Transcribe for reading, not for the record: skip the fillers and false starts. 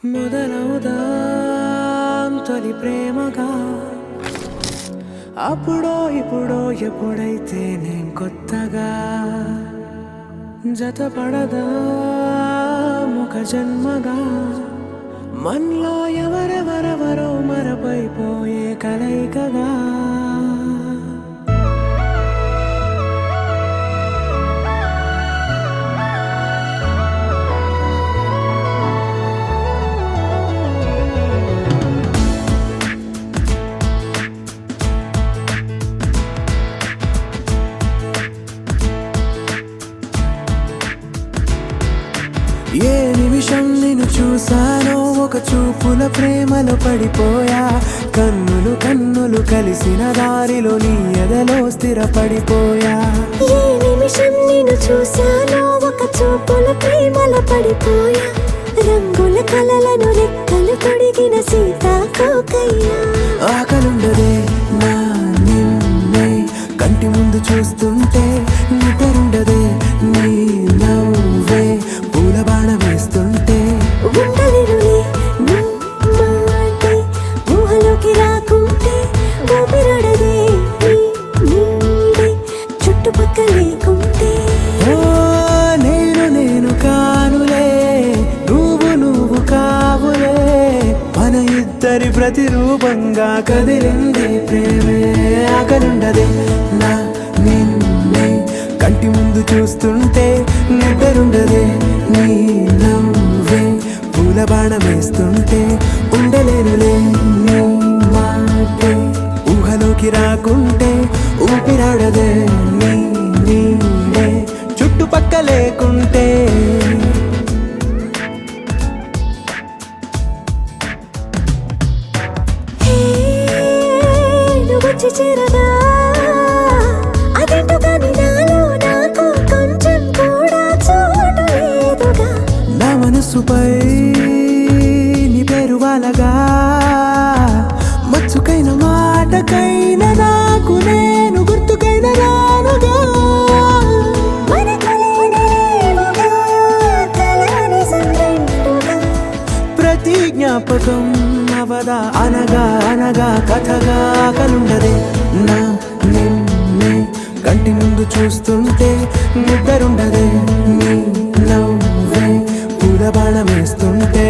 మొదలవుదాం తొలి ప్రేమగా అప్పుడో ఇప్పుడో ఎప్పుడైతే నేను కొత్తగా జతపడదా ముఖ జన్మగా మనలో ఎవరెవరెవరో మరపైపోయే కలయికగా ఏ నిమిషం నిన్ను చూసానో ఒక చూపుల ప్రేమలో పడిపోయా కన్నులు కన్నులు కలిసిన దారిలో నీ ఎదలో స్థిరపడిపోయా ఏ నిమిషం నిన్ను చూసానో ఒక చూపుల ప్రేమలో పడిపోయా రంగుల కలలను రెక్కలు తొడిగిన సీతాకోకయ్యా ఆకలుండదే నా నిన్నే కంటి ముందు చూస్తుంటే నిద్రుండదే నీ నవ్వే పూల బాణ వేస్తుంటే ఉండలేనులే నీ మాటే ఊహలోకి రాకుంటే ఊపిరాడదే నీ నీడే చుట్టుపక్కల లేకుంటే ఓ నేను కానులే నువ్వు కావులే మన ఇద్దరి ప్రతిరూపంగా కదిలింది ప్రేమే ఆకలుండదే నా నిన్నే కంటి ముందు చూస్తుంటే నిద్రుండదే నీ నవ్వే పూల బాణం వేస్తుంటే ఉండలేనులే నీ మాటే ఊహలోకి రాకుంటే ఊపిరాడదే నీ నీడే చుట్టుపక్క లేకుంటే హే నువ్వు వచ్చి చేరగా అదేంటో కానీ నాలో నాకు కొంచెం కూడా చోటు లేదుగా నా మనసుపై నీ పేరు వాలగా మచ్చుకైన మాటకైన నాకు నేను గుర్తుకైన రానుగా మనకులేనేమోగా కలని సంరెండుగా ప్రతి జ్ఞాపకం అవదా అనగా అనగా కథగా కలుండదే నా నిన్నే కంటి ముందు చూస్తుంటే నిద్రుండదే నీ నవ్వే పూల బాణం వేస్తుంటే